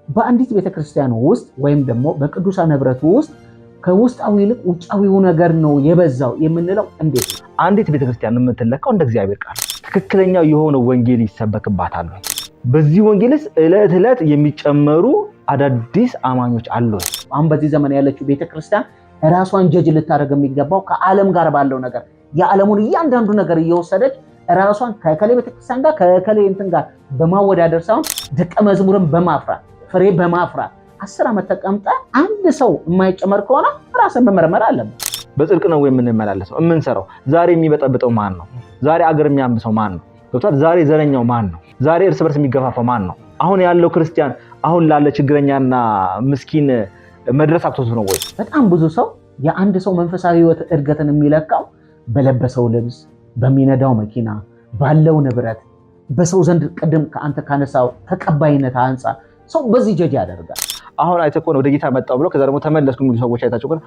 በአንዲት ቤተክርስቲያን ውስጥ ወይም ደግሞ በቅዱሳን ህብረት ውስጥ ከውስጣዊ ይልቅ ውጫዊው ነገር ነው የበዛው የምንለው እንዴት? አንዲት ቤተክርስቲያን የምትለካው እንደ እግዚአብሔር ቃል ትክክለኛው የሆነ ወንጌል ይሰበክባታል። በዚህ ወንጌልስ ዕለት ዕለት የሚጨመሩ አዳዲስ አማኞች አሉ። አሁን በዚህ ዘመን ያለችው ቤተክርስቲያን ራሷን ጀጅ ልታደርግ የሚገባው ከዓለም ጋር ባለው ነገር የዓለሙን እያንዳንዱ ነገር እየወሰደች ራሷን ከከሌ ቤተክርስቲያን ጋር ከከሌ እንትን ጋር በማወዳደር ሳይሆን ደቀ መዝሙርን በማፍራት ፍሬ በማፍራት 10 ዓመት ተቀምጣ አንድ ሰው የማይጨመር ከሆነ ራስን መመርመር አለበት። በጽድቅ ነው የምንመላለሰው የምንሰራው። ዛሬ የሚበጠብጠው ማን ነው? ዛሬ አገር የሚያምሰው ማን ነው? ዶክተር ዛሬ ዘረኛው ማን ነው? ዛሬ እርስ በርስ የሚገፋፋው ማን ነው? አሁን ያለው ክርስቲያን አሁን ላለ ችግረኛና ምስኪን መድረስ አቅቶት ነው ወይ? በጣም ብዙ ሰው የአንድ ሰው መንፈሳዊ ህይወት እድገትን የሚለካው በለበሰው ልብስ፣ በሚነዳው መኪና፣ ባለው ንብረት፣ በሰው ዘንድ ቅድም ከአንተ ካነሳው ተቀባይነት አንፃር ሰው በዚህ ጀጅ ያደርጋል። አሁን አይተህ እኮ ነው ወደ ጌታ መጣው ብሎ ከዛ ደግሞ ተመለስኩ የሚሉ ሰዎች አይታቸው ግን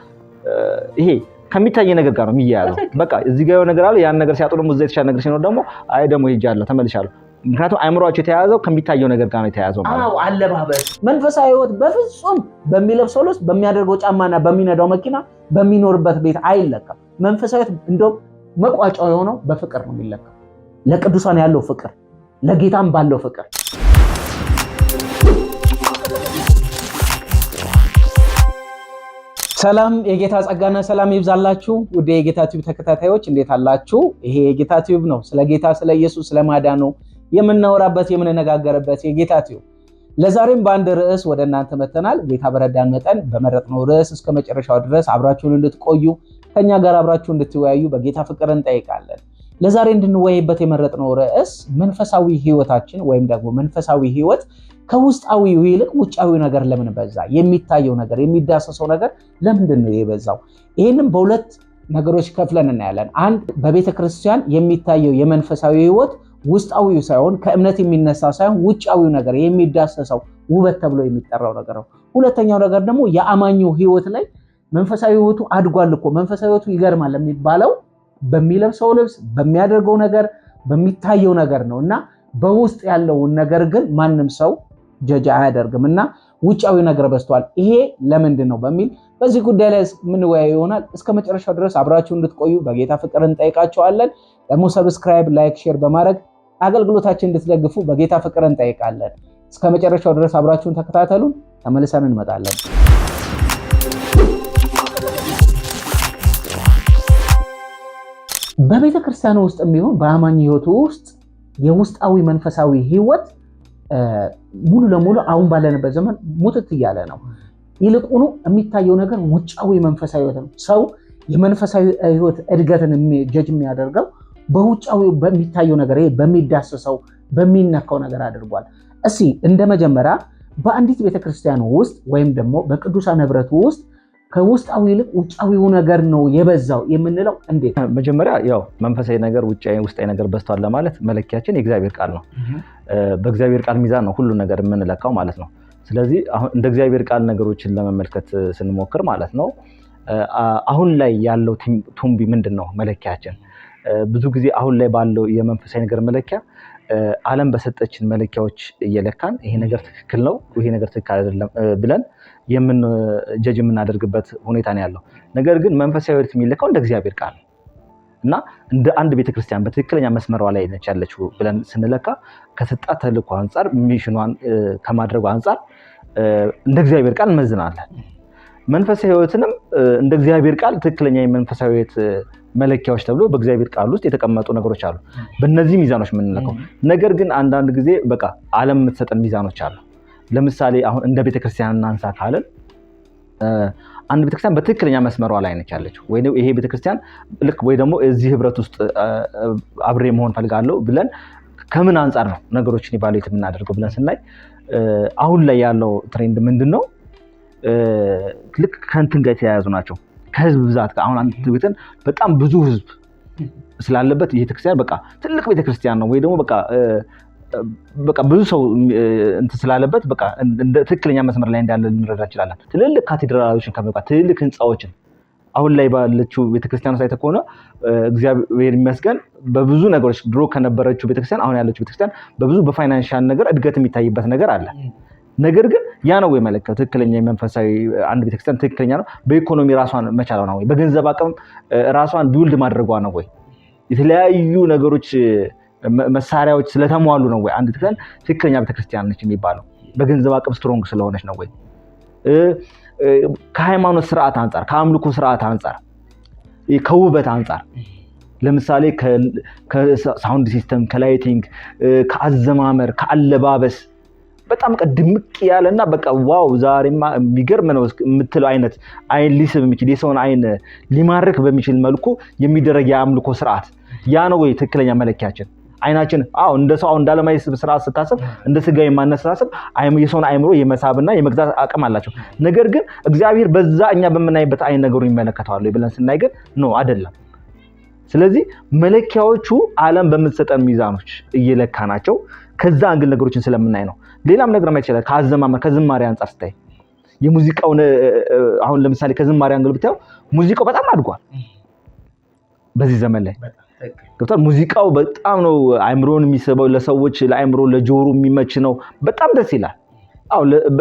ይሄ ከሚታይ ነገር ጋር ነው የሚያያዘው። በቃ እዚህ ጋር ነገር አለ ያን ነገር ሲያጡ ደግሞ እዛ የተሻለ ነገር ሲኖር ደግሞ አይ ደግሞ ሄጃለሁ ተመልሻለሁ። ምክንያቱም አእምሮአቸው የተያያዘው ከሚታየው ነገር ጋር ነው የተያያዘው ማለት ነው። አለባበስ መንፈሳዊ ህይወት በፍጹም በሚለብሰው ልብስ፣ በሚያደርገው ጫማና በሚነዳው መኪና፣ በሚኖርበት ቤት አይለካም። መንፈሳዊ ህይወት እንደው መቋጫው የሆነው በፍቅር ነው የሚለካው። ለቅዱሳን ያለው ፍቅር፣ ለጌታም ባለው ፍቅር። ሰላም የጌታ ጸጋና ሰላም ይብዛላችሁ ውድ የጌታ ቲዩብ ተከታታዮች እንዴት አላችሁ? ይሄ የጌታ ቲዩብ ነው። ስለ ጌታ ስለ ኢየሱስ ስለ ማዳኑ የምናወራበት የምንነጋገርበት የጌታ ቲዩብ። ለዛሬም በአንድ ርዕስ ወደ እናንተ መተናል። ጌታ በረዳን መጠን በመረጥነው ርዕስ እስከ መጨረሻው ድረስ አብራችሁን እንድትቆዩ ከኛ ጋር አብራችሁ እንድትወያዩ በጌታ ፍቅር እንጠይቃለን። ለዛሬ እንድንወያይበት የመረጥነው ርዕስ መንፈሳዊ ህይወታችን ወይም ደግሞ መንፈሳዊ ህይወት ከውስጣዊው ይልቅ ውጫዊው ነገር ለምን በዛ? የሚታየው ነገር የሚዳሰሰው ነገር ለምንድን ነው የበዛው? ይሄንን በሁለት ነገሮች ከፍለን እናያለን። አንድ በቤተክርስቲያን የሚታየው የመንፈሳዊ ህይወት ውስጣዊው ሳይሆን ከእምነት የሚነሳ ሳይሆን ውጫዊው ነገር የሚዳሰሰው ውበት ተብሎ የሚጠራው ነገር ነው። ሁለተኛው ነገር ደግሞ የአማኙ ህይወት ላይ መንፈሳዊ ህይወቱ አድጓል እኮ መንፈሳዊ ህይወቱ ይገርማል የሚባለው በሚለብሰው ልብስ፣ በሚያደርገው ነገር፣ በሚታየው ነገር ነው እና በውስጥ ያለውን ነገር ግን ማንም ሰው ጀጅ አያደርግም እና ውጫዊ ነገር በዝቷል። ይሄ ለምንድን ነው በሚል በዚህ ጉዳይ ላይ የምንወያይ ይሆናል። እስከ መጨረሻው ድረስ አብራችሁ እንድትቆዩ በጌታ ፍቅር እንጠይቃችኋለን። ደግሞ ሰብስክራይብ፣ ላይክ፣ ሼር በማድረግ አገልግሎታችን እንድትደግፉ በጌታ ፍቅር እንጠይቃለን። እስከ መጨረሻው ድረስ አብራችሁን ተከታተሉን። ተመልሰን እንመጣለን። በቤተክርስቲያን ውስጥ የሚሆን በአማኝ ህይወቱ ውስጥ የውስጣዊ መንፈሳዊ ህይወት ሙሉ ለሙሉ አሁን ባለንበት ዘመን ሙጥት እያለ ነው። ይልቁኑ የሚታየው ነገር ውጫዊ መንፈሳዊ ህይወት ነው። ሰው የመንፈሳዊ ህይወት እድገትን ጀጅ የሚያደርገው በውጫዊ በሚታየው ነገር ይሄ በሚዳሰሰው በሚነካው ነገር አድርጓል። እስኪ እንደ መጀመሪያ በአንዲት ቤተክርስቲያን ውስጥ ወይም ደግሞ በቅዱሳን ህብረት ውስጥ ከውስጣዊ ይልቅ ውጫዊው ነገር ነው የበዛው የምንለው እንዴት? መጀመሪያ ያው መንፈሳዊ ነገር ውስጣዊ ነገር በዝቷል ለማለት መለኪያችን የእግዚአብሔር ቃል ነው። በእግዚአብሔር ቃል ሚዛን ነው ሁሉ ነገር የምንለካው ማለት ነው። ስለዚህ አሁን እንደ እግዚአብሔር ቃል ነገሮችን ለመመልከት ስንሞክር ማለት ነው አሁን ላይ ያለው ቱምቢ ምንድነው መለኪያችን? ብዙ ጊዜ አሁን ላይ ባለው የመንፈሳዊ ነገር መለኪያ ዓለም በሰጠችን መለኪያዎች እየለካን ይሄ ነገር ትክክል ነው ይሄ ነገር ትክክል አይደለም ብለን ጀጅ የምናደርግበት ሁኔታ ነው ያለው። ነገር ግን መንፈሳዊ ህይወት የሚለካው እንደ እግዚአብሔር ቃል እና እንደ አንድ ቤተክርስቲያን በትክክለኛ መስመሯ ላይ ነች ያለችው ብለን ስንለካ ከሰጣት ተልእኮ አንፃር ሚሽኗን ከማድረጉ አንፃር እንደ እግዚአብሔር ቃል እንመዝናለን። መንፈሳዊ ህይወትንም እንደ እግዚአብሔር ቃል ትክክለኛ የመንፈሳዊ ህይወት መለኪያዎች ተብሎ በእግዚአብሔር ቃል ውስጥ የተቀመጡ ነገሮች አሉ። በእነዚህ ሚዛኖች የምንለካው ነገር ግን አንዳንድ ጊዜ በቃ ዓለም የምትሰጠን ሚዛኖች አሉ። ለምሳሌ አሁን እንደ ቤተክርስቲያን እናንሳ ካለን አንድ ቤተክርስቲያን በትክክለኛ መስመሯ ላይ ነች ያለችው ወይ ይሄ ቤተክርስቲያን ልክ ወይ ደግሞ እዚህ ህብረት ውስጥ አብሬ መሆን ፈልጋለሁ ብለን ከምን አንፃር ነው ነገሮችን ኢቫሉዌት የምናደርገው ብለን ስናይ አሁን ላይ ያለው ትሬንድ ምንድነው? ልክ ከእንትን ጋር የተያያዙ ናቸው። ከህዝብ ብዛት አሁን አንድ ቤተን በጣም ብዙ ህዝብ ስላለበት ይሄ ቤተክርስቲያን በቃ ትልቅ ቤተክርስቲያን ነው ወይ ደግሞ በቃ ብዙ ሰው እንት ስላለበት በቃ እንደ ትክክለኛ መስመር ላይ እንዳለ ልንረዳ እንችላለን። ትልልቅ ካቴድራሎችን ትልልቅ ህንጻዎችን አሁን ላይ ባለችው ቤተክርስቲያን ሳይተ ከሆነ እግዚአብሔር ይመስገን በብዙ ነገሮች ድሮ ከነበረችው ቤተክርስቲያን አሁን ያለችው ቤተክርስቲያን በብዙ በፋይናንሻል ነገር እድገት የሚታይበት ነገር አለ። ነገር ግን ያ ነው ወይ መለኪያው? ትክክለኛ የመንፈሳዊ አንድ ቤተክርስቲያን ትክክለኛ ነው በኢኮኖሚ ራሷን መቻሏ ነው ወይ? በገንዘብ አቅም ራሷን ቢውልድ ማድረጓ ነው ወይ? የተለያዩ ነገሮች መሳሪያዎች ስለተሟሉ ነው ወይ አንድ ቤተክርስቲያን ትክክለኛ ቤተክርስቲያን ነች የሚባለው? በገንዘብ አቅም ስትሮንግ ስለሆነች ነው ወይ? ከሃይማኖት ስርዓት አንጻር፣ ከአምልኮ ስርዓት አንጻር፣ ከውበት አንጻር ለምሳሌ ከሳውንድ ሲስተም፣ ከላይቲንግ፣ ከአዘማመር፣ ከአለባበስ በጣም ድምቅ ያለና በቃ ዋው ዛሬማ የሚገርም ነው የምትለው አይነት አይን ሊስብ የሚችል የሰውን አይን ሊማርክ በሚችል መልኩ የሚደረግ የአምልኮ ስርዓት ያ ነው ወይ ትክክለኛ መለኪያችን? አይናችን እንደ ሰው እንዳለማይ ስርዓት ስታስብ እንደ ስጋዊ ማነሳሰብ የሰውን አይምሮ የመሳብና የመግዛት አቅም አላቸው። ነገር ግን እግዚአብሔር በዛ እኛ በምናይበት አይን ነገሩን ይመለከተዋል ብለን ስናይ ግን ነው አይደለም። ስለዚህ መለኪያዎቹ ዓለም በምትሰጠን ሚዛኖች እየለካ ናቸው። ከዛ አንግል ነገሮችን ስለምናይ ነው። ሌላም ነገር ማየት ይችላል። ከአዘማመር ከዝማሬ አንጻር ስታይ የሙዚቃውን አሁን ለምሳሌ ከዝማሬ አንግል ብታየው ሙዚቃው በጣም አድጓል በዚህ ዘመን ላይ ገብቷል። ሙዚቃው በጣም ነው አይምሮን የሚስበው፣ ለሰዎች ለአይምሮ ለጆሮ የሚመች ነው። በጣም ደስ ይላል።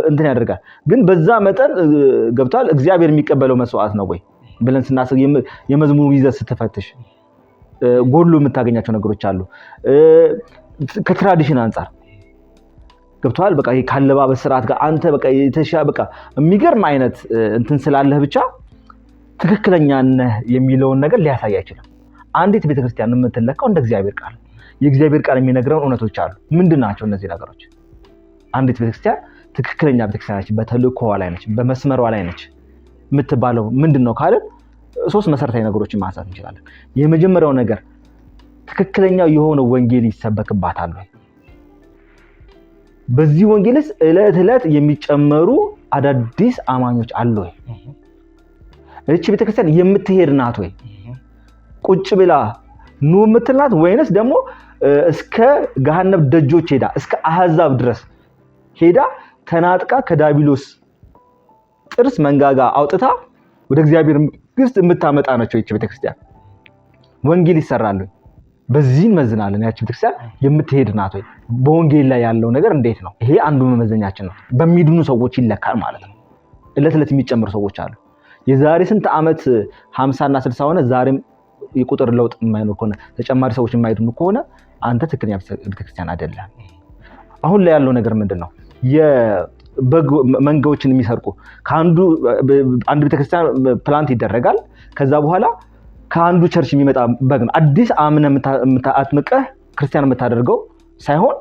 እንትን ያደርጋል። ግን በዛ መጠን ገብቷል እግዚአብሔር የሚቀበለው መስዋዕት ነው ወይ ብለን ስናስብ የመዝሙሩ ይዘት ስትፈትሽ ጎሉ የምታገኛቸው ነገሮች አሉ። ከትራዲሽን አንጻር ገብቷል። በቃ ካለባበስ ስርዓት ጋር አንተ በቃ በቃ የሚገርም አይነት እንትን ስላለህ ብቻ ትክክለኛ ነህ የሚለውን ነገር ሊያሳይ አይችልም። አንዲት ቤተክርስቲያን የምትለካው እንደ እግዚአብሔር ቃል፣ የእግዚአብሔር ቃል የሚነግረን እውነቶች አሉ። ምንድን ናቸው እነዚህ ነገሮች? አንዲት ቤተክርስቲያን ትክክለኛ ቤተክርስቲያን ነች፣ በተልእኮዋ ላይ ነች፣ በመስመሯ ላይ ነች የምትባለው ምንድን ነው ካልን 3 መሰረታዊ ነገሮችን ማንሳት እንችላለን። የመጀመሪያው ነገር ትክክለኛው የሆነ ወንጌል ይሰበክባታል ወይ? በዚህ ወንጌልስ ዕለት ዕለት የሚጨመሩ አዳዲስ አማኞች አሉ ወይ? እቺ ቤተክርስቲያን የምትሄድ ናት ወይ? ቁጭ ብላ ኑ የምትልናት ወይንስ ደግሞ እስከ ገሃነም ደጆች ሄዳ እስከ አህዛብ ድረስ ሄዳ ተናጥቃ ከዳቢሎስ ጥርስ መንጋጋ አውጥታ ወደ እግዚአብሔር መንግስት የምታመጣ ነች እቺ ቤተክርስቲያን? ወንጌል ይሰራል ወይ? በዚህ መዝናለን ያቺ ቤተክርስቲያን የምትሄድ ናት ወይ? በወንጌል ላይ ያለው ነገር እንዴት ነው? ይሄ አንዱ መመዘኛችን ነው። በሚድኑ ሰዎች ይለካል ማለት ነው። ዕለት ዕለት የሚጨምሩ ሰዎች አሉ። የዛሬ ስንት ዓመት 50 እና 60 ሆነ ዛሬም የቁጥር ለውጥ የማይኖር ከሆነ ተጨማሪ ሰዎች የማይድኑ ከሆነ አንተ ትክክለኛ ቤተክርስቲያን አይደለም። አሁን ላይ ያለው ነገር ምንድነው? መንጋዎችን የሚሰርቁ አንድ ቤተክርስቲያን ፕላንት ይደረጋል። ከዛ በኋላ ከአንዱ ቸርች የሚመጣ በግ ነው። አዲስ አምነህ አጥምቀህ ክርስቲያን የምታደርገው ሳይሆን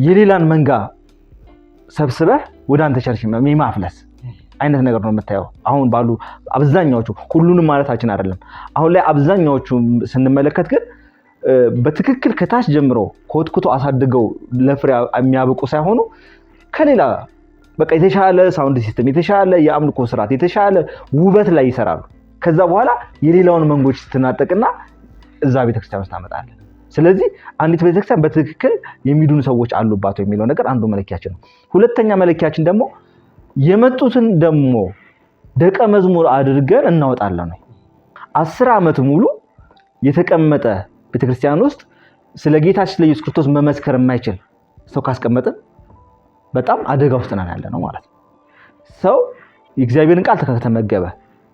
የሌላን መንጋ ሰብስበህ ወደ አንተ ቸርች የማፍለስ አይነት ነገር ነው የምታየው። አሁን ባሉ አብዛኛዎቹ፣ ሁሉንም ማለታችን አይደለም፣ አሁን ላይ አብዛኛዎቹ ስንመለከት ግን በትክክል ከታች ጀምሮ ኮትኩቶ አሳድገው ለፍሬ የሚያበቁ ሳይሆኑ ከሌላ በቃ የተሻለ ሳውንድ ሲስተም፣ የተሻለ የአምልኮ ስርዓት፣ የተሻለ ውበት ላይ ይሰራሉ። ከዛ በኋላ የሌላውን መንጎች ስትናጠቅና እዛ ቤተክርስቲያን ውስጥ ታመጣለህ። ስለዚህ አንዲት ቤተክርስቲያን በትክክል የሚድኑ ሰዎች አሉባት የሚለው ነገር አንዱ መለኪያችን ነው። ሁለተኛ መለኪያችን ደግሞ የመጡትን ደግሞ ደቀ መዝሙር አድርገን እናወጣለን። 10 ዓመት ሙሉ የተቀመጠ ቤተክርስቲያን ውስጥ ስለ ጌታችን ስለ ኢየሱስ ክርስቶስ መመስከር የማይችል ሰው ካስቀመጥን በጣም አደጋ ውስጥ ነን ያለ ነው ማለት ነው። ሰው የእግዚአብሔርን ቃል ከተመገበ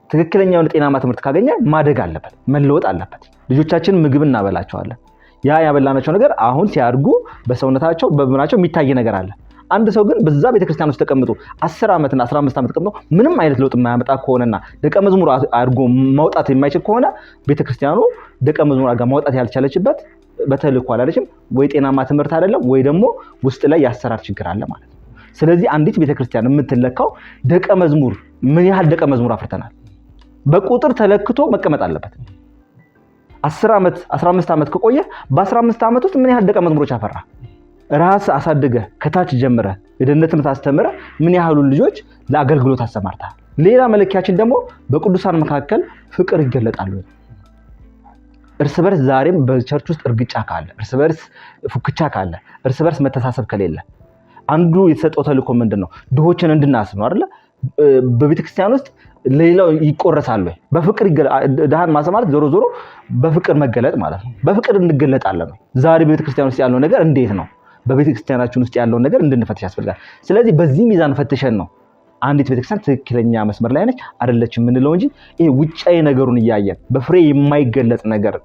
ትክክለኛውን ጤናማ ትምህርት ካገኘ ማደግ አለበት፣ መለወጥ አለበት። ልጆቻችን ምግብ እናበላቸዋለን። ያ ያበላናቸው ነገር አሁን ሲያድጉ በሰውነታቸው በምናቸው የሚታይ ነገር አለ። አንድ ሰው ግን በዛ ቤተክርስቲያን ውስጥ ተቀምጦ 10 ዓመትና 15 ዓመት ተቀምጦ ምንም አይነት ለውጥ የማያመጣ ከሆነና ደቀ መዝሙር አድርጎ ማውጣት የማይችል ከሆነ ቤተክርስቲያኑ ደቀ መዝሙር አድርጋ ማውጣት ያልቻለችበት በተልእኮ አላለችም፣ ወይ ጤናማ ትምህርት አይደለም፣ ወይ ደግሞ ውስጥ ላይ ያሰራር ችግር አለ ማለት ነው። ስለዚህ አንዲት ቤተክርስቲያን የምትለካው ደቀ መዝሙር ምን ያህል ደቀ መዝሙር አፍርተናል በቁጥር ተለክቶ መቀመጥ አለበት። 10 ዓመት 15 ዓመት ከቆየ በ15 ዓመት ውስጥ ምን ያህል ደቀ መዝሙሮች አፈራ? ራስ አሳድገ ከታች ጀምረ የደህንነት ትምህርት አስተምረ ምን ያህሉን ልጆች ለአገልግሎት አሰማርታ? ሌላ መለኪያችን ደግሞ በቅዱሳን መካከል ፍቅር ይገለጣል። እርስ በርስ ዛሬም በቸርች ውስጥ እርግጫ ካለ፣ እርስ በርስ ፉክቻ ካለ፣ እርስ በርስ መተሳሰብ ከሌለ አንዱ የተሰጠው ተልእኮ ምንድነው? ድሆችን እንድናስብ ነው አይደል? በቤተክርስቲያን ውስጥ ሌላው ይቆረሳል ወይ? በፍቅር ድሃን ማሰማራት ዞሮ ዞሮ በፍቅር መገለጥ ማለት ነው። በፍቅር እንገለጣለን። ዛሬ በቤተክርስቲያን ውስጥ ያለው ነገር እንዴት ነው? በቤተክርስቲያናችን ውስጥ ያለውን ነገር እንድንፈትሽ ያስፈልጋል። ስለዚህ በዚህ ሚዛን ፈትሸን ነው አንዲት ቤተክርስቲያን ትክክለኛ መስመር ላይ ነች አይደለችም የምንለው እንጂ ይሄ ውጫዊ ነገሩን እያየን በፍሬ የማይገለጽ ነገር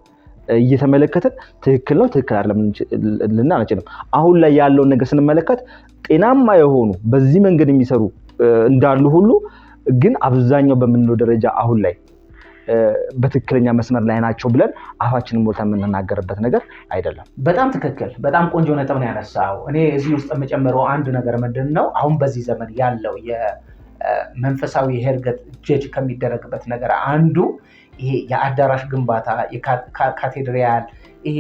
እየተመለከትን ትክክል ነው ትክክል አይደለም ልንል አንችልም። አሁን ላይ ያለውን ነገር ስንመለከት ጤናማ የሆኑ በዚህ መንገድ የሚሰሩ እንዳሉ ሁሉ ግን አብዛኛው በምንለው ደረጃ አሁን ላይ በትክክለኛ መስመር ላይ ናቸው ብለን አፋችንን ሞልተን የምንናገርበት ነገር አይደለም። በጣም ትክክል፣ በጣም ቆንጆ ነጥብ ነው ያነሳው። እኔ እዚህ ውስጥ የምጨምረው አንድ ነገር ምንድነው አሁን በዚህ ዘመን ያለው የመንፈሳዊ ህርገት ጀጅ ከሚደረግበት ነገር አንዱ ይሄ የአዳራሽ ግንባታ፣ የካቴድራል ይሄ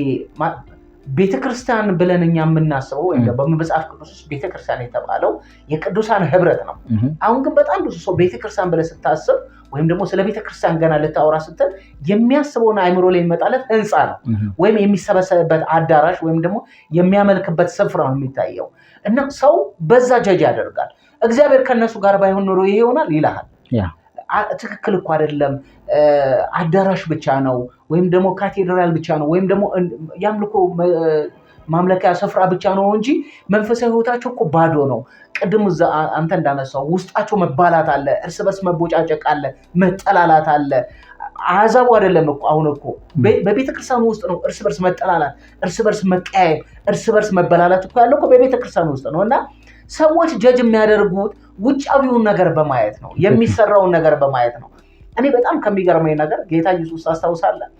ቤተክርስቲያን ብለን እኛ የምናስበው ወይም በመጽሐፍ ቅዱስ ውስጥ ቤተክርስቲያን የተባለው የቅዱሳን ህብረት ነው። አሁን ግን በጣም ብዙ ሰው ቤተክርስቲያን ብለህ ስታስብ ወይም ደግሞ ስለ ቤተክርስቲያን ገና ልታወራ ስትል የሚያስበውን አእምሮ ላይ የሚመጣለት ህንፃ ነው ወይም የሚሰበሰብበት አዳራሽ ወይም ደግሞ የሚያመልክበት ስፍራ ነው የሚታየው እና ሰው በዛ ጀጅ ያደርጋል። እግዚአብሔር ከነሱ ጋር ባይሆን ኖሮ ይሄ ይሆናል ይልሃል። ትክክል እኮ አይደለም፣ አዳራሽ ብቻ ነው ወይም ደግሞ ካቴድራል ብቻ ነው ወይም ደግሞ ያምልኮ ማምለኪያ ስፍራ ብቻ ነው እንጂ መንፈሳዊ ህይወታቸው እኮ ባዶ ነው። ቅድም አንተ እንዳነሳው ውስጣቸው መባላት አለ፣ እርስ በርስ መቦጫጨቅ አለ፣ መጠላላት አለ። አሕዛቡ አይደለም እኮ አሁን እኮ በቤተክርስቲያኑ ውስጥ ነው እርስ በርስ መጠላላት፣ እርስ በርስ መቀያየም፣ እርስ በርስ መበላላት እኮ ያለው እኮ በቤተክርስቲያኑ ውስጥ ነው። እና ሰዎች ጀጅ የሚያደርጉት ውጫዊውን ነገር በማየት ነው፣ የሚሰራውን ነገር በማየት ነው። እኔ በጣም ከሚገርመኝ ነገር ጌታ ኢየሱስ ታስታውሳለህ፣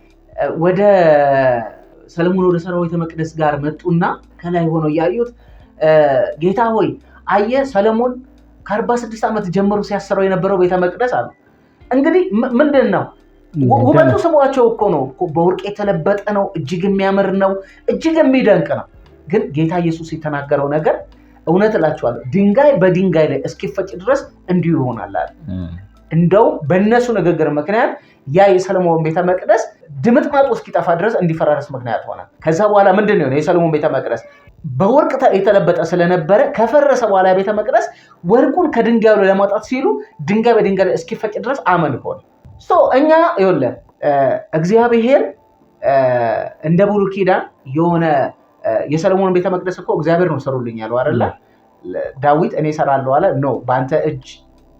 ወደ ሰለሞን ወደ ሰራው ቤተ መቅደስ ጋር መጡና ከላይ ሆነው ያዩት ጌታ ሆይ አየህ ሰለሞን ከ46 ዓመት ጀምሮ ሲያሰራው የነበረው ቤተ መቅደስ አሉ። እንግዲህ ምንድን ነው ውበቱ ስሟቸው እኮ ነው፣ በወርቅ የተለበጠ ነው፣ እጅግ የሚያምር ነው፣ እጅግ የሚደንቅ ነው። ግን ጌታ ኢየሱስ የተናገረው ነገር እውነት እላችኋለሁ ድንጋይ በድንጋይ ላይ እስኪፈጭ ድረስ እንዲሁ ይሆናል አለ። እንደው በእነሱ ንግግር ምክንያት ያ የሰለሞን ቤተ መቅደስ ድምጥማጡ እስኪጠፋ ድረስ እንዲፈራረስ ምክንያት ሆነ። ከዛ በኋላ ምንድን ነው የሰለሞን ቤተ መቅደስ በወርቅ የተለበጠ ስለነበረ ከፈረሰ በኋላ ቤተ መቅደስ ወርቁን ከድንጋዩ ላይ ለማውጣት ሲሉ ድንጋይ በድንጋይ ላይ እስኪፈጭ ድረስ አመድ ሆነ። እኛ ይኸውልህ እግዚአብሔር እንደ ብሉይ ኪዳን የሆነ የሰለሞን ቤተ መቅደስ እኮ እግዚአብሔር ነው ሰሩልኝ ያለው አይደለ? ዳዊት እኔ እሰራለሁ አለ። ኖ በአንተ እጅ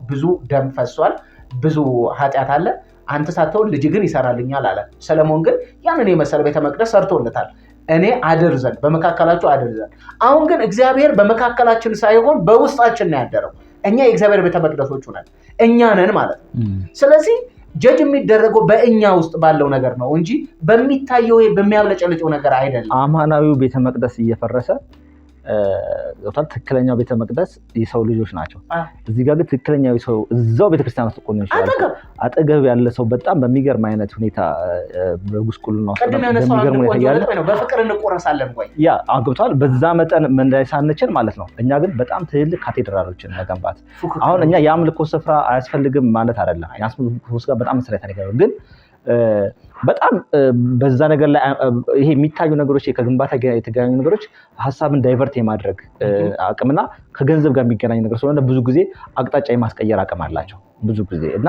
ብዙ ደም ፈሷል፣ ብዙ ኃጢአት አለ፣ አንተ ሳትሆን ልጅ ግን ይሰራልኛል አለ። ሰለሞን ግን ያንን የመሰለ ቤተ መቅደስ ሰርቶለታል። እኔ አድር ዘንድ በመካከላችሁ አድር ዘንድ። አሁን ግን እግዚአብሔር በመካከላችን ሳይሆን በውስጣችን ነው ያደረው። እኛ የእግዚአብሔር ቤተ መቅደሶቹ ነን፣ እኛ ነን ማለት ነው። ስለዚህ ጀጅ የሚደረገው በእኛ ውስጥ ባለው ነገር ነው እንጂ በሚታየው በሚያብለጨልጨው ነገር አይደለም። አማናዊው ቤተ መቅደስ እየፈረሰ ትክክለኛው ቤተ መቅደስ የሰው ልጆች ናቸው። እዚህ ጋር ግን ትክክለኛው ሰው እዛው ቤተክርስቲያን ውስጥ ቆሞ ይችላል። አጠገብ ያለ ሰው በጣም በሚገርም አይነት ሁኔታ በጉስቁልና ውስጥ በሚገርም ሁኔታ ያለ በፍቅር እንቆረሳለን ወይ ያ አግብቷል። በዛ መጠን መንዳይ ሳንችል ማለት ነው። እኛ ግን በጣም ትልቅ ካቴድራሎችን መገንባት አሁን እኛ የአምልኮ ስፍራ አያስፈልግም ማለት አይደለም። የአምልኮ ስፍራ በጣም መሰረታዊ ነገር ነው። ግን በጣም በዛ ነገር ላይ ይሄ የሚታዩ ነገሮች ከግንባታ ጋር የተገናኙ ነገሮች ሐሳብን ዳይቨርት የማድረግ አቅምና ከገንዘብ ጋር የሚገናኝ ነገር ስለሆነ ብዙ ጊዜ አቅጣጫ የማስቀየር አቅም አላቸው ብዙ ጊዜ እና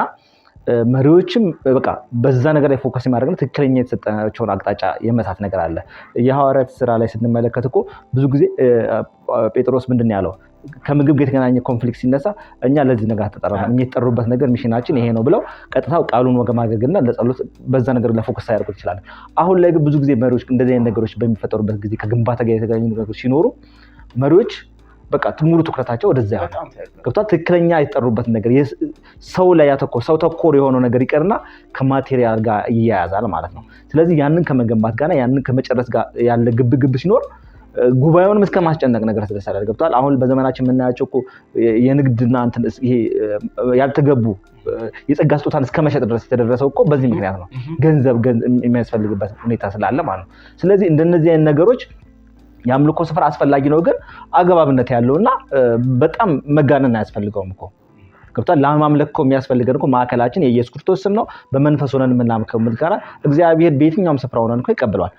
መሪዎችም በቃ በዛ ነገር ላይ ፎከስ የማድረግ ትክክለኛ የተሰጣቸውን አቅጣጫ የመሳት ነገር አለ። የሐዋርያት ስራ ላይ ስንመለከት እኮ ብዙ ጊዜ ጴጥሮስ ምንድን ነው ያለው? ከምግብ ጋር የተገናኘ ኮንፍሊክት ሲነሳ እኛ ለዚህ ነገር ተጠራን፣ እኛ የተጠሩበት ነገር ሚሽናችን ይሄ ነው ብለው ቀጥታ ቃሉን ወገማገግና ለጸሎት በዛ ነገር ላይ ፎከስ ያደርጉ ይችላል። አሁን ላይ ግን ብዙ ጊዜ መሪዎች እንደዚህ አይነት ነገሮች በሚፈጠሩበት ጊዜ ከግንባታ ጋር የተገናኙ ነገሮች ሲኖሩ መሪዎች በቃ ሙሉ ትኩረታቸው ወደዛ ያለው ገብቷል። ትክክለኛ የተጠሩበት ነገር ሰው ላይ ያተኮር ሰው ተኮር የሆነው ነገር ይቀርና ከማቴሪያል ጋር ይያያዛል ማለት ነው። ስለዚህ ያንን ከመገንባት ጋርና ያንን ከመጨረስ ጋር ያለ ግብ ሲኖር ጉባኤውንም እስከ ማስጨነቅ ነገር ስለሰራል ገብቷል። አሁን በዘመናችን የምናያቸው እኮ የንግድና እንትን ይሄ ያልተገቡ የጸጋ ስጦታን እስከ መሸጥ ድረስ የተደረሰው እኮ በዚህ ምክንያት ነው። ገንዘብ የሚያስፈልግበት ሁኔታ ስላለ ማለት ነው። ስለዚህ እንደነዚህ አይነት ነገሮች የአምልኮ ስፍራ አስፈላጊ ነው፣ ግን አገባብነት ያለውና በጣም መጋነን አያስፈልገውም እኮ ገብቷል። ለማምለክ እኮ የሚያስፈልገን እኮ ማዕከላችን የኢየሱስ ክርስቶስ ስም ነው። በመንፈስ ሆነን የምናመልከው ጋር እግዚአብሔር በየትኛውም ስፍራ ሆነን እኮ ይቀበሏል።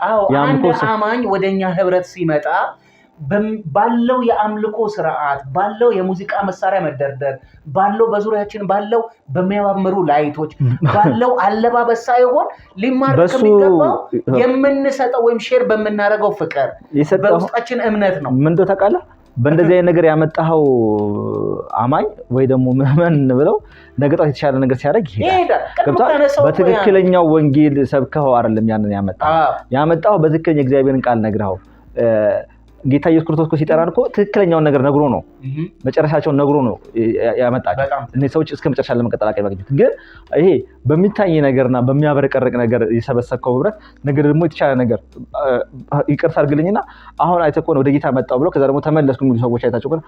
አንድ አማኝ ወደኛ ህብረት ሲመጣ ባለው የአምልኮ ስርዓት ባለው የሙዚቃ መሳሪያ መደርደር ባለው በዙሪያችን ባለው በሚያማምሩ ላይቶች ባለው አለባበስ ሳይሆን ሊማርክ የሚገባው የምንሰጠው ወይም ሼር በምናደርገው ፍቅር በውስጣችን እምነት ነው። ምን ተቃለ በእንደዚህ አይነት ነገር ያመጣው አማኝ ወይ ደግሞ ምዕመን ብለው ነገጣት የተሻለ ነገር ሲያደርግ ይሄዳል። በትክክለኛው ወንጌል ሰብከው አይደለም ያንን ያመጣው በትክክለኛ እግዚአብሔርን ቃል ነግረው ጌታ ኢየሱስ ክርስቶስ እኮ ሲጠራን እኮ ትክክለኛውን ነገር ነግሮ ነው መጨረሻቸውን ነግሮ ነው ያመጣቸው። እነዚህ ሰዎች እስከ መጨረሻ ለመቀጠል አቀይ ማግኘት ግን ይሄ በሚታይ ነገርና በሚያበረቀርቅ ነገር የሰበሰብከው ህብረት ነገር ደግሞ የተሻለ ነገር ይቅርታ አድርግልኝና አሁን አይተህ ከሆነ ወደ ጌታ መጣው ብሎ ከዛ ደግሞ ተመለስኩ የሚሉ ሰዎች አይታቸው ከሆነ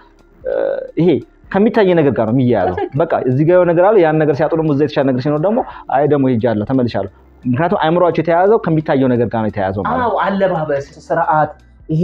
ይሄ ከሚታይ ነገር ጋር ነው የሚያያዘው። በቃ እዚህ ጋር ነገር አለ ያን ነገር ሲያጡ ደግሞ እዛ የተሻለ ነገር ሲኖር ደግሞ አይ ደግሞ ሄጃለሁ ተመልሻለሁ። ምክንያቱም አእምሮአቸው የተያያዘው ከሚታየው ነገር ጋር ነው የተያያዘው ማለት ነው። አለባበስ ስርዓት ይሄ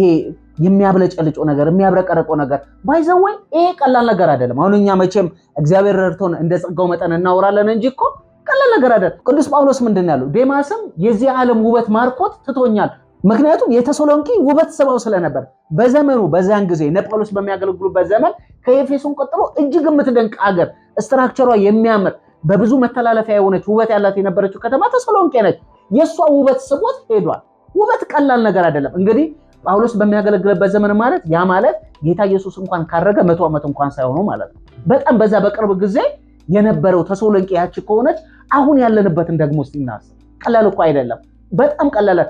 የሚያብለጨልጨው ነገር የሚያብረቀረቀው ነገር ባይዘወይ ይሄ ቀላል ነገር አይደለም። አሁን እኛ መቼም እግዚአብሔር ረድቶን እንደ ጸጋው መጠን እናወራለን እንጂ እኮ ቀላል ነገር አይደለም። ቅዱስ ጳውሎስ ምንድነው ያለው? ዴማስም የዚህ ዓለም ውበት ማርኮት ትቶኛል። ምክንያቱም የተሰሎንቄ ውበት ስበው ስለነበር በዘመኑ በዛን ጊዜ እነ ጳውሎስ በሚያገለግሉበት ዘመን ከኤፌሶን ቀጥሎ እጅግ የምትደንቅ ሀገር ስትራክቸሯ የሚያምር በብዙ መተላለፊያ የሆነች ውበት ያላት የነበረችው ከተማ ተሰሎንቄ ነች። የሷ ውበት ስቦት ሄዷል። ውበት ቀላል ነገር አይደለም። እንግዲህ ጳውሎስ በሚያገለግልበት ዘመን ማለት ያ ማለት ጌታ ኢየሱስ እንኳን ካረገ 100 ዓመት እንኳን ሳይሆኑ ማለት ነው። በጣም በዛ በቅርብ ጊዜ የነበረው ተሰሎንቄ ያቺ ከሆነች አሁን ያለንበትን ደግሞ ሲናስብ ቀላል እኮ አይደለም። በጣም ቀላል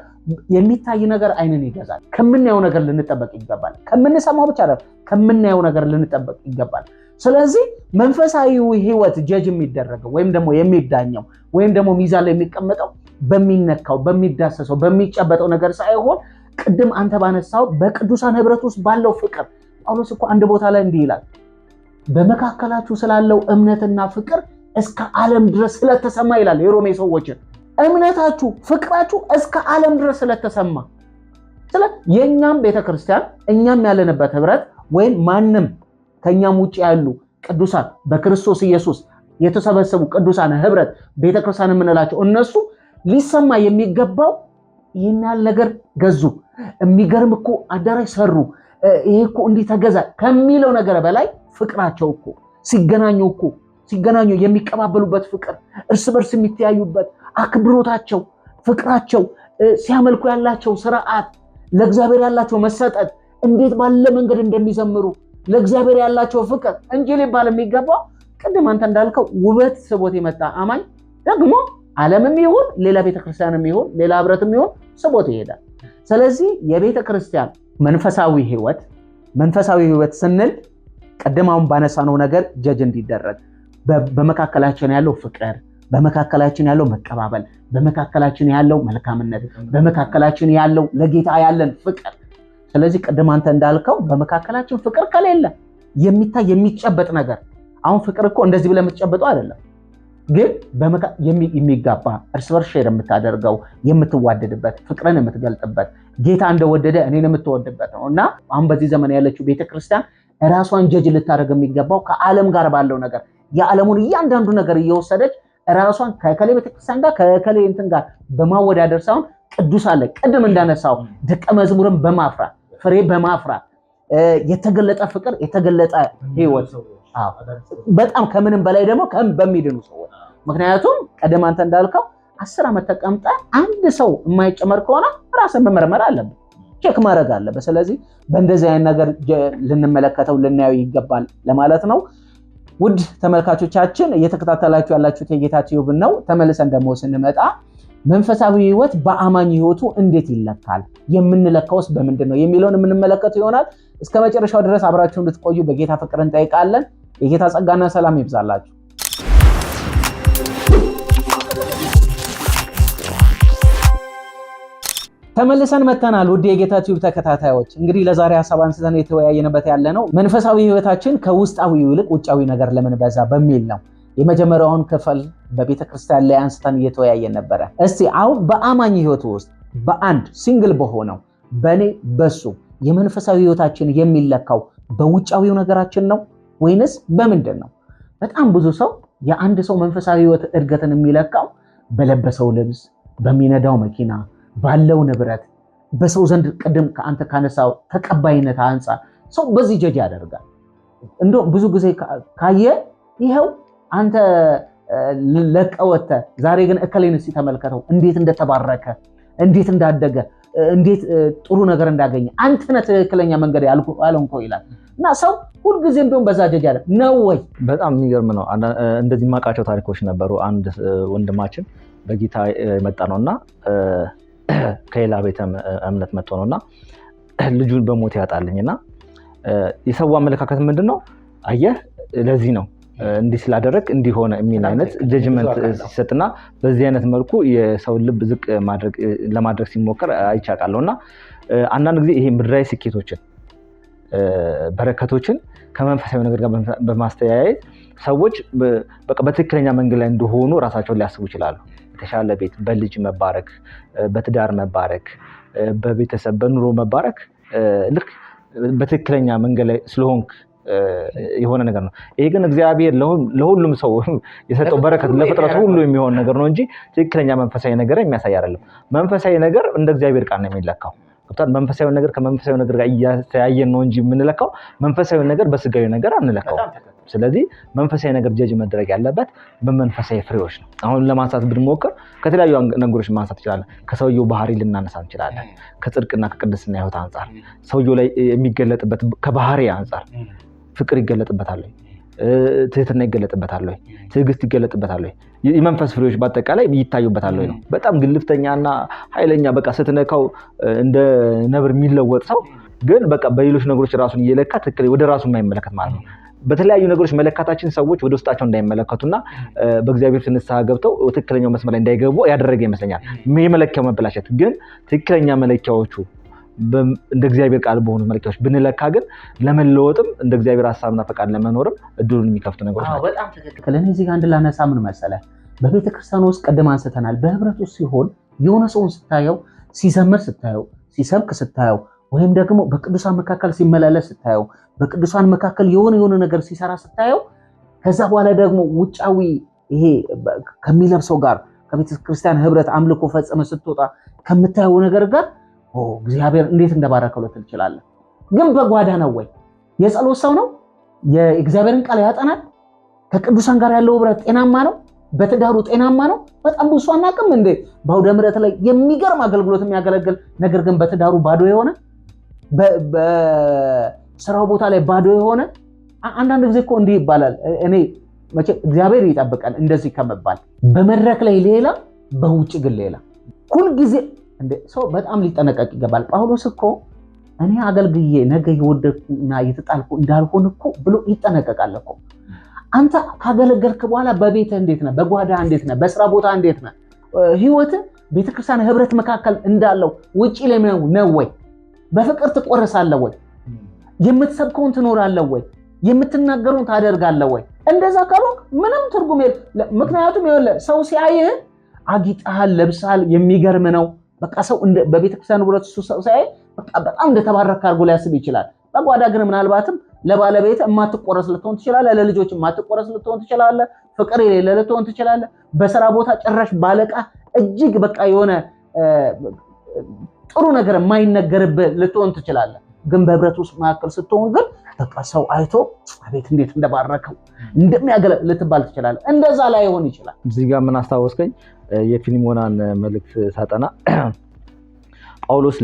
የሚታይ ነገር አይንን ይገዛል። ከምናየው ነገር ልንጠበቅ ይገባል። ከምንሰማው ብቻ አይደለም ከምናየው ነገር ልንጠበቅ ይገባል። ስለዚህ መንፈሳዊው ህይወት ጀጅ የሚደረገው ወይም ደግሞ የሚዳኘው ወይም ደግሞ ሚዛን ላይ የሚቀመጠው በሚነካው በሚዳሰሰው በሚጨበጠው ነገር ሳይሆን ቅድም አንተ ባነሳው በቅዱሳን ህብረት ውስጥ ባለው ፍቅር። ጳውሎስ እኮ አንድ ቦታ ላይ እንዲህ ይላል፣ በመካከላችሁ ስላለው እምነትና ፍቅር እስከ ዓለም ድረስ ስለተሰማ ይላል። የሮሜ ሰዎችን እምነታችሁ ፍቅራችሁ እስከ ዓለም ድረስ ስለተሰማ የኛም ቤተክርስቲያን እኛም ያለንበት ህብረት ወይም ማንም ከኛም ውጪ ያሉ ቅዱሳን በክርስቶስ ኢየሱስ የተሰበሰቡ ቅዱሳን ህብረት ቤተክርስቲያን የምንላቸው እነሱ ሊሰማ የሚገባው ይሄን ያህል ነገር ገዙ፣ የሚገርም እኮ አዳራሽ ሰሩ፣ ይሄ እኮ እንዲህ ተገዛ ከሚለው ነገር በላይ ፍቅራቸው እኮ ሲገናኙ የሚቀባበሉበት ፍቅር፣ እርስ በርስ የሚተያዩበት አክብሮታቸው፣ ፍቅራቸው፣ ሲያመልኩ ያላቸው ስርዓት፣ ለእግዚአብሔር ያላቸው መሰጠት፣ እንዴት ባለ መንገድ እንደሚዘምሩ ለእግዚአብሔር ያላቸው ፍቅር እንጂ ሊባል የሚገባው ቅድም አንተ እንዳልከው ውበት ስቦት የመጣ አማኝ ደግሞ ዓለምም ይሁን ሌላ ቤተክርስቲያንም ይሁን ሌላ ህብረትም ይሁን ስቦት ይሄዳል። ስለዚህ የቤተክርስቲያን መንፈሳዊ ህይወት ስንል ቀደማውን ባነሳነው ነገር ጀጅ እንዲደረግ በመካከላችን ያለው ፍቅር፣ በመካከላችን ያለው መቀባበል፣ በመካከላችን ያለው መልካምነት፣ በመካከላችን ያለው ለጌታ ያለን ፍቅር። ስለዚህ ቅድም አንተ እንዳልከው በመካከላችን ፍቅር ከሌለ የሚታይ የሚጨበጥ ነገር አሁን ፍቅር እኮ እንደዚህ ብለህ የምትጨበጠው አይደለም፣ ግን የሚጋባ እርስ በርስ ሼር የምታደርገው የምትዋደድበት ፍቅርን የምትገልጥበት ጌታ እንደወደደ እኔን የምትወድበት ነው። እና አሁን በዚህ ዘመን ያለችው ቤተክርስቲያን ራሷን ጀጅ ልታደርግ የሚገባው ከዓለም ጋር ባለው ነገር የዓለሙን እያንዳንዱ ነገር እየወሰደች ራሷን ከከሌ ቤተክርስቲያን ጋር ከከሌ እንትን ጋር በማወዳደር ሳይሆን ቅዱስ አለ ቅድም እንዳነሳው ደቀ መዝሙርን በማፍራት ፍሬ በማፍራት የተገለጠ ፍቅር የተገለጠ ህይወት በጣም ከምንም በላይ ደግሞ በሚድኑ ሰዎች። ምክንያቱም ቀደም አንተ እንዳልከው 10 ዓመት ተቀምጠ አንድ ሰው የማይጨመር ከሆነ ራስን መመርመር አለብን፣ ቼክ ማድረግ አለብን። ስለዚህ በእንደዚህ አይነት ነገር ልንመለከተው ልናየው ይገባል ለማለት ነው። ውድ ተመልካቾቻችን እየተከታተላችሁ ያላችሁት የጌታ ቲዩብ ነው። ተመልሰን ደግሞ ስንመጣ መንፈሳዊ ህይወት በአማኝ ህይወቱ እንዴት ይለካል፣ የምንለካውስ በምንድን ነው የሚለውን የምንመለከት ይሆናል። እስከ መጨረሻው ድረስ አብራችሁ እንድትቆዩ በጌታ ፍቅር እንጠይቃለን። የጌታ ጸጋና ሰላም ይብዛላችሁ። ተመልሰን መተናል። ውድ የጌታ ቲዩብ ተከታታዮች እንግዲህ ለዛሬ ሐሳብ አንስተን የተወያየንበት ያለ ነው መንፈሳዊ ህይወታችን ከውስጣዊው ይልቅ ውጫዊ ነገር ለምን በዛ በሚል ነው። የመጀመሪያውን ክፍል በቤተክርስቲያን ላይ አንስተን እየተወያየን ነበረ። እስቲ አሁን በአማኝ ህይወት ውስጥ በአንድ ሲንግል በሆነው በኔ በሱ የመንፈሳዊ ህይወታችን የሚለካው በውጫዊው ነገራችን ነው ወይንስ በምንድን ነው? በጣም ብዙ ሰው የአንድ ሰው መንፈሳዊ ህይወት እድገትን የሚለካው በለበሰው ልብስ፣ በሚነዳው መኪና፣ ባለው ንብረት በሰው ዘንድ ቅድም ከአንተ ካነሳው ተቀባይነት አንጻር ሰው በዚህ ጀጅ ያደርጋል። እንደው ብዙ ጊዜ ካየ ይሄው አንተ ለቀወተ ዛሬ ግን እከሌን እስቲ ተመልከተው እንዴት እንደተባረከ እንዴት እንዳደገ እንዴት ጥሩ ነገር እንዳገኘ አንተ ነህ ትክክለኛ መንገድ ያልሆንከው ይላል። እና ሰው ሁልጊዜም ቢሆን በዛ ጀጅ ያለ ነው ወይ? በጣም የሚገርም ነው። እንደዚህ የማውቃቸው ታሪኮች ነበሩ። አንድ ወንድማችን በጌታ የመጣ ነውና ከሌላ ቤተ እምነት መጥቶ ነውና ልጁን በሞት ያጣልኝና የሰው አመለካከት ምንድነው? አየህ ለዚህ ነው እንዲህ ስላደረግ እንዲሆነ የሚል አይነት ጀጅመንት ሲሰጥና በዚህ አይነት መልኩ የሰው ልብ ዝቅ ለማድረግ ሲሞከር አይቻቃለሁና አንዳንድ ጊዜ ይሄ ምድራዊ ስኬቶችን በረከቶችን ከመንፈሳዊ ነገር ጋር በማስተያየት ሰዎች በቃ በትክክለኛ መንገድ ላይ እንደሆኑ ራሳቸውን ሊያስቡ ይችላሉ። የተሻለ ቤት፣ በልጅ መባረክ፣ በትዳር መባረክ፣ በቤተሰብ በኑሮ መባረክ ልክ በትክክለኛ መንገድ ላይ ስለሆንክ የሆነ ነገር ነው። ይሄ ግን እግዚአብሔር ለሁሉም ሰው የሰጠው በረከት ለፍጥረት ሁሉ የሚሆን ነገር ነው እንጂ ትክክለኛ መንፈሳዊ ነገር የሚያሳይ አይደለም። መንፈሳዊ ነገር እንደ እግዚአብሔር ቃል ነው የሚለካው። መንፈሳዊ ነገር ከመንፈሳዊ ነገር ጋር እያስተያየን ነው እንጂ የምንለካው መንፈሳዊ ነገር በስጋዊ ነገር አንለካው። ስለዚህ መንፈሳዊ ነገር ጀጅ መደረግ ያለበት በመንፈሳዊ ፍሬዎች ነው። አሁን ለማንሳት ብንሞክር ከተለያዩ ነገሮች ማንሳት እንችላለን። ከሰውየው ባህሪ ልናነሳ እንችላለን። ከጽድቅና ከቅድስና ሕይወት አንጻር ሰውየው ላይ የሚገለጥበት ከባህሪ አንጻር ፍቅር ይገለጥበታል፣ ትህትና ይገለጥበታል፣ ትዕግስት ይገለጥበታል፣ የመንፈስ ፍሬዎች በአጠቃላይ ይታዩበታል ነው። በጣም ግልፍተኛና ኃይለኛ በቃ ስትነካው እንደ ነብር የሚለወጥ ሰው ግን በቃ በሌሎች ነገሮች ራሱን እየለካ ትክክል ወደ ራሱ የማይመለከት ማለት ነው። በተለያዩ ነገሮች መለካታችን ሰዎች ወደ ውስጣቸው እንዳይመለከቱና በእግዚአብሔር ንስሐ ገብተው ትክክለኛው መስመር ላይ እንዳይገቡ ያደረገ ይመስለኛል። የመለኪያው መበላሸት ግን ትክክለኛ መለኪያዎቹ እንደ እግዚአብሔር ቃል በሆኑ መለኪያዎች ብንለካ ግን ለመለወጥም እንደ እግዚአብሔር ሐሳብና ፈቃድ ለመኖርም እድሉን የሚከፍቱ ነገሮች ናቸው። በጣም ትክክል። እኔ እዚህ ጋር አንድ ላነሳ ምን መሰለህ፣ በቤተክርስቲያን ውስጥ ቀደም አንስተናል። በህብረት ውስጥ ሲሆን የሆነ ሰውን ስታየው፣ ሲዘምር ስታየው፣ ሲሰብክ ስታየው፣ ወይም ደግሞ በቅዱሳን መካከል ሲመላለስ ስታየው፣ በቅዱሳን መካከል የሆነ ነገር ሲሰራ ስታየው፣ ከዛ በኋላ ደግሞ ውጫዊ ይሄ ከሚለብሰው ጋር ከቤተክርስቲያን ህብረት አምልኮ ፈጽመ ስትወጣ ከምታየው ነገር ጋር እግዚአብሔር እንዴት እንደባረከው ልትል ትችላለህ። ግን በጓዳ ነው ወይ? የጸሎት ሰው ነው? የእግዚአብሔርን ቃል ያጠናል? ከቅዱሳን ጋር ያለው ህብረት ጤናማ ነው? በትዳሩ ጤናማ ነው? በጣም ብዙ አናውቅም እንዴ በአውደ ምሕረት ላይ የሚገርም አገልግሎት የሚያገለግል ነገር ግን በትዳሩ ባዶ የሆነ በስራው ቦታ ላይ ባዶ የሆነ። አንዳንድ ጊዜ እኮ እንዲህ ይባላል። እኔ መቼ እግዚአብሔር ይጠብቀን እንደዚህ ከመባል በመድረክ ላይ ሌላ በውጭ ግን ሌላ ሁልጊዜ እንደ ሰው በጣም ሊጠነቀቅ ይገባል። ጳውሎስ እኮ እኔ አገልግዬ ነገ የወደቅኩና የተጣልኩ እንዳልሆን እኮ ብሎ ይጠነቀቃል እኮ። አንተ ካገለገልክ በኋላ በቤትህ እንዴት ነህ? በጓዳ እንዴት ነህ? በስራ ቦታ እንዴት ነህ? ህይወትህ ቤተክርስቲያን ህብረት መካከል እንዳለው ውጪ ላይ ነው ወይ? በፍቅር ትቆረሳለህ ወይ? የምትሰብከውን ትኖራለህ ወይ? የምትናገረውን ታደርጋለህ ወይ? እንደዛ ካልሆንክ ምንም ትርጉም የለም። ምክንያቱም ይኸውልህ ሰው ሲያይህ አጊጠሃል፣ ለብሰሃል፣ የሚገርም ነው። በቃ ሰው በቤተክርስቲያን ህብረት ሰው ሲያይ በቃ በጣም እንደተባረከ አድርጎ ሊያስብ ይችላል። በጓዳ ግን ምናልባትም ለባለቤት የማትቆረስ ልትሆን ትችላለህ፣ ለልጆች የማትቆረስ ልትሆን ትችላለህ፣ ፍቅር የሌለ ልትሆን ትችላለህ። በስራ ቦታ ጭራሽ ባለቃ እጅግ በቃ የሆነ ጥሩ ነገር የማይነገርብህ ልትሆን ትችላለህ። ግን በህብረት ውስጥ መካከል ስትሆን ግን በቃ ሰው አይቶ አቤት እንዴት እንደባረከው እንደሚያገለግል ልትባል ትችላለህ። እንደዛ ላይ ይሆን ይችላል። እዚህ ጋር ምን አስታወስከኝ? የፊልሞናን መልእክት ሳጠና ጳውሎስ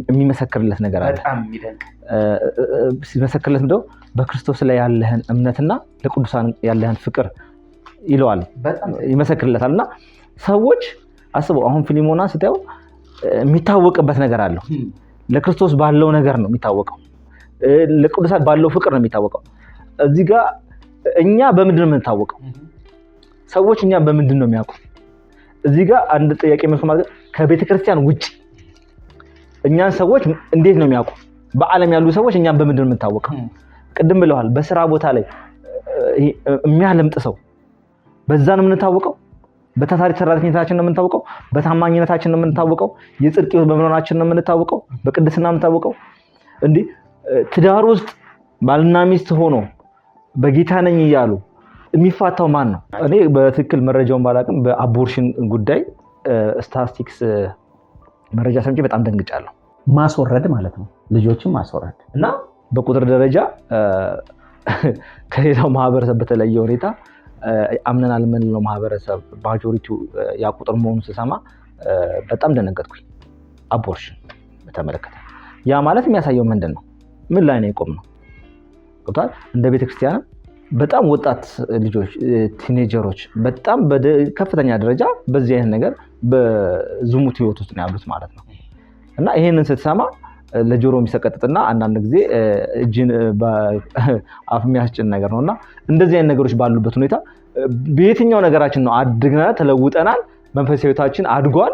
የሚመሰክርለት ነገር አለ። ሲመሰክርለት እንደው በክርስቶስ ላይ ያለህን እምነትና ለቅዱሳን ያለህን ፍቅር ይለዋል፣ ይመሰክርለታል። እና ሰዎች አስበው አሁን ፊልሞናን ስታየው የሚታወቅበት ነገር አለው። ለክርስቶስ ባለው ነገር ነው የሚታወቀው፣ ለቅዱሳን ባለው ፍቅር ነው የሚታወቀው። እዚህ ጋር እኛ በምንድን ነው የምንታወቀው? ሰዎች እኛ በምንድን ነው የሚያውቁ? እዚህ ጋር አንድ ጥያቄ መልስ ማለት ከቤተክርስቲያን ውጪ እኛን ሰዎች እንዴት ነው የሚያውቁ? በዓለም ያሉ ሰዎች እኛን በምንድን ነው የምንታወቀው? ቅድም ብለዋል። በስራ ቦታ ላይ የሚያለምጥ ሰው በዛ ነው የምንታወቀው። በታታሪ ሰራተኝነታችን ነው የምንታወቀው። በታማኝነታችን ነው የምንታወቀው። የጽድቅ ሕይወት በመኖራችን ነው የምንታወቀው። በቅድስና ነው የምንታወቀው። እንዴ ትዳር ውስጥ ባልና ሚስት ሆኖ በጌታ ነኝ እያሉ የሚፋታው ማን ነው? እኔ በትክክል መረጃውን ባላቅም በአቦርሽን ጉዳይ ስታቲስቲክስ መረጃ ሰምቼ በጣም ደንግጫለሁ። ማስወረድ ማለት ነው፣ ልጆችን ማስወረድ እና በቁጥር ደረጃ ከሌላው ማህበረሰብ በተለየ ሁኔታ አምነናል የምንለው ማህበረሰብ ማጆሪቲው ያ ቁጥር መሆኑን ስሰማ በጣም ደነገጥኩኝ። አቦርሽን በተመለከተ ያ ማለት የሚያሳየው ምንድን ነው? ምን ላይ ነው የቆምነው? ገብቷል? እንደ ቤተክርስቲያን በጣም ወጣት ልጆች ቲኔጀሮች በጣም ከፍተኛ ደረጃ በዚህ አይነት ነገር በዝሙት ህይወት ውስጥ ነው ያሉት ማለት ነው። እና ይሄንን ስትሰማ ለጆሮ የሚሰቀጥጥና አንዳንድ ጊዜ እጅን በአፍ የሚያስጭን ነገር ነውና እንደዚህ አይነት ነገሮች ባሉበት ሁኔታ በየትኛው ነገራችን ነው አድገናል፣ ተለውጠናል፣ መንፈሳዊ ህይወታችን አድጓል?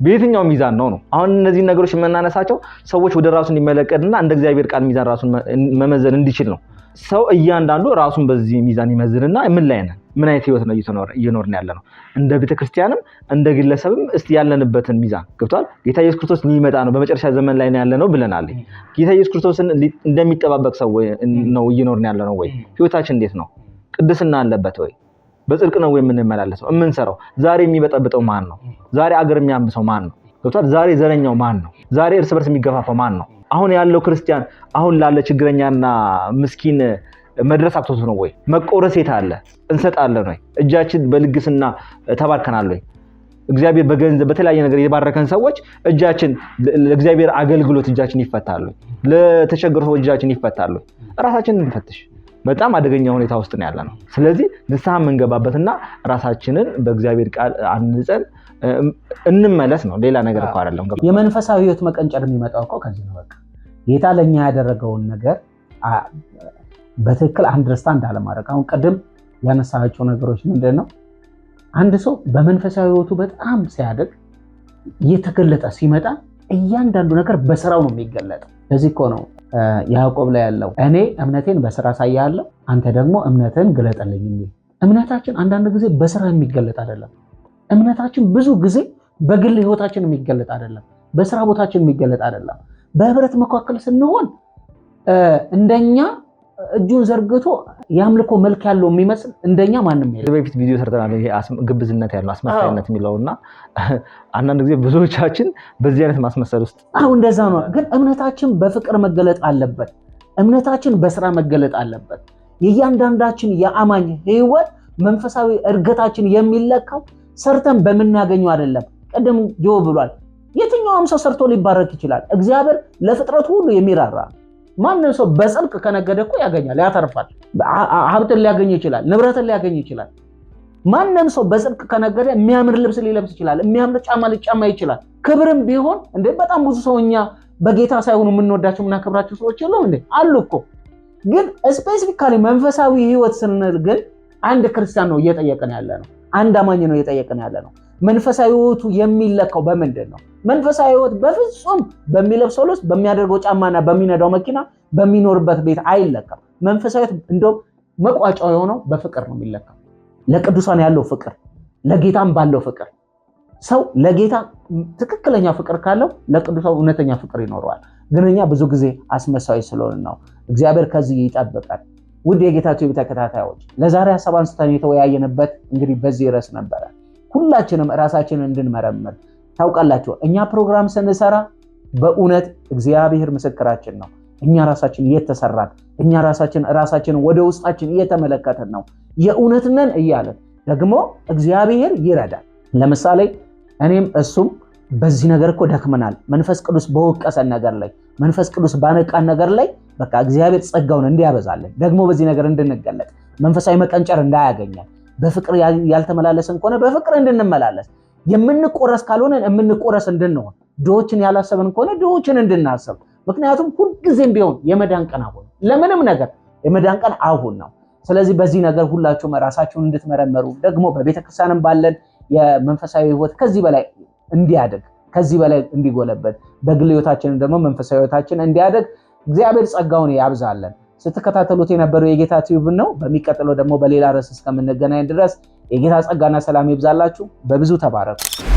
በየትኛው ሚዛን ነው? አሁን እነዚህ ነገሮች የምናነሳቸው ሰዎች ወደ ራሱ እንዲመለከትና እንደ እግዚአብሔር ቃል ሚዛን ራሱን መመዘን እንዲችል ነው። ሰው እያንዳንዱ ራሱን በዚህ ሚዛን ይመዝንና ምን ላይ ነን፣ ምን አይነት ህይወት ነው እየኖርን ያለ ነው። እንደ ቤተክርስቲያንም እንደ ግለሰብም እስቲ ያለንበትን ሚዛን ገብቷል። ጌታ ኢየሱስ ክርስቶስ ሊመጣ ነው፣ በመጨረሻ ዘመን ላይ ነው ያለ ነው ብለናል። ጌታ ኢየሱስ ክርስቶስን እንደሚጠባበቅ ሰው ነው እየኖርን ያለ ነው ወይ? ህይወታችን እንዴት ነው? ቅድስና አለበት ወይ? በጽድቅ ነው የምንመላለሰው? የምንሰራው ዛሬ የሚበጠብጠው ማን ነው? ዛሬ አገር የሚያምሰው ማን ነው? ገብቷል። ዛሬ ዘረኛው ማን ነው? ዛሬ እርስ በርስ የሚገፋፋው ማን ነው? አሁን ያለው ክርስቲያን አሁን ላለ ችግረኛና ምስኪን መድረስ አክቶት ነው ወይ? መቆረስ የት አለ? እንሰጣለን ወይ? እጃችን በልግስና ተባርከናል ወይ? እግዚአብሔር በገንዘብ በተለያየ ነገር የባረከን ሰዎች እጃችን ለእግዚአብሔር አገልግሎት እጃችን ይፈታሉ? ለተቸገሩ ሰዎች እጃችን ይፈታሉ? ራሳችንን እንፈትሽ። በጣም አደገኛ ሁኔታ ውስጥ ነው ያለነው። ስለዚህ ንስሐ የምንገባበትና ራሳችንን በእግዚአብሔር ቃል አንጸን እንመለስ ነው። ሌላ ነገር እኮ አይደለም። የመንፈሳዊ ህይወት መቀንጨር የሚመጣው እኮ ከዚህ ነው። በቃ ጌታ ለኛ ያደረገውን ነገር በትክክል አንደርስታንድ አለማድረግ። አሁን ቀደም ያነሳቸው ነገሮች ምንድነው? አንድ ሰው በመንፈሳዊ ህይወቱ በጣም ሲያደግ እየተገለጠ ሲመጣ እያንዳንዱ ነገር በስራው ነው የሚገለጠው። ለዚህ እኮ ነው ያዕቆብ ላይ ያለው እኔ እምነቴን በስራ ሳያለሁ አንተ ደግሞ እምነትን ግለጥልኝ የሚል። እምነታችን አንዳንድ ጊዜ በስራ የሚገለጥ አይደለም። እምነታችን ብዙ ጊዜ በግል ህይወታችን የሚገለጥ አይደለም፣ በስራ ቦታችን የሚገለጥ አይደለም። በህብረት መካከል ስንሆን እንደኛ እጁን ዘርግቶ የአምልኮ መልክ ያለው የሚመስል እንደኛ ማንም የለም። በፊት ቪዲዮ ሰርተናል፣ ይሄ ግብዝነት ያለው አስመሳይነት የሚለውና አንዳንድ ጊዜ ብዙዎቻችን በዚህ አይነት ማስመሰል ውስጥ እንደዛ ነው። ግን እምነታችን በፍቅር መገለጥ አለበት። እምነታችን በስራ መገለጥ አለበት። የእያንዳንዳችን የአማኝ ህይወት መንፈሳዊ እድገታችን የሚለካው ሰርተን በምናገኘው አይደለም። ቀደም ጆ ብሏል፣ የትኛውም ሰው ሰርቶ ሊባረክ ይችላል። እግዚአብሔር ለፍጥረቱ ሁሉ የሚራራ። ማንም ሰው በጽድቅ ከነገደ እኮ ያገኛል፣ ያተርፋል። ሀብትን ሊያገኝ ይችላል፣ ንብረትን ሊያገኝ ይችላል። ማንም ሰው በጽድቅ ከነገደ የሚያምር ልብስ ሊለብስ ይችላል፣ የሚያምር ጫማ ሊጫማ ይችላል። ክብርም ቢሆን እንዴ በጣም ብዙ ሰው እኛ በጌታ ሳይሆኑ የምንወዳቸው የምናከብራቸው ሰዎች የሉም እንዴ? አሉ እኮ። ግን ስፔሲፊካሊ መንፈሳዊ ህይወት ስንል ግን አንድ ክርስቲያን ነው እየጠየቀን ያለ ነው። አንድ አማኝ ነው እየጠየቀን ያለ ነው። መንፈሳዊ ህይወቱ የሚለካው በምንድን ነው? መንፈሳዊ ህይወት በፍጹም በሚለብሰው ልብስ፣ በሚያደርገው ጫማና በሚነዳው መኪና፣ በሚኖርበት ቤት አይለካም። መንፈሳዊ ህይወት እንደው መቋጫው የሆነው በፍቅር ነው የሚለካው። ለቅዱሳን ያለው ፍቅር፣ ለጌታም ባለው ፍቅር። ሰው ለጌታ ትክክለኛ ፍቅር ካለው ለቅዱሳን እውነተኛ ፍቅር ይኖረዋል። ግን እኛ ብዙ ጊዜ አስመሳይ ስለሆነ ነው። እግዚአብሔር ከዚህ ይጠብቃል። ውድ የጌታ ቲዩብ ተከታታዮች ለዛሬ ሀሳብ አንስተን የተወያየንበት እንግዲህ በዚህ ርዕስ ነበረ። ሁላችንም ራሳችንን እንድንመረምር ታውቃላችሁ። እኛ ፕሮግራም ስንሰራ በእውነት እግዚአብሔር ምስክራችን ነው። እኛ ራሳችን እየተሰራን፣ እኛ ራሳችን ወደ ውስጣችን እየተመለከትን ነው። የእውነት ነን እያለን ደግሞ እግዚአብሔር ይረዳል። ለምሳሌ እኔም እሱም በዚህ ነገር እኮ ደክመናል። መንፈስ ቅዱስ በወቀሰን ነገር ላይ፣ መንፈስ ቅዱስ ባነቃን ነገር ላይ በቃ እግዚአብሔር ጸጋውን እንዲያበዛልን ደግሞ በዚህ ነገር እንድንገለጥ መንፈሳዊ መቀንጨር እንዳያገኘን በፍቅር ያልተመላለስን ከሆነ በፍቅር እንድንመላለስ፣ የምንቆረስ ካልሆነ የምንቆረስ እንድንሆን፣ ድሆችን ያላሰብን ከሆነ ድሆችን እንድናስብ። ምክንያቱም ሁልጊዜም ቢሆን የመዳን ቀን አሁን፣ ለምንም ነገር የመዳን ቀን አሁን ነው። ስለዚህ በዚህ ነገር ሁላችሁም ራሳችሁን እንድትመረመሩ ደግሞ በቤተክርስቲያንም ባለን የመንፈሳዊ ህይወት ከዚህ በላይ እንዲያድግ፣ ከዚህ በላይ እንዲጎለበት፣ በግል ህይወታችንን ደግሞ መንፈሳዊ ህይወታችን እንዲያድግ እግዚአብሔር ጸጋውን ያብዛለን። ስትከታተሉት የነበረው የጌታ ቲዩብ ነው። በሚቀጥለው ደግሞ በሌላ ርዕስ እስከምንገናኝ ድረስ የጌታ ጸጋና ሰላም ይብዛላችሁ። በብዙ ተባረኩ።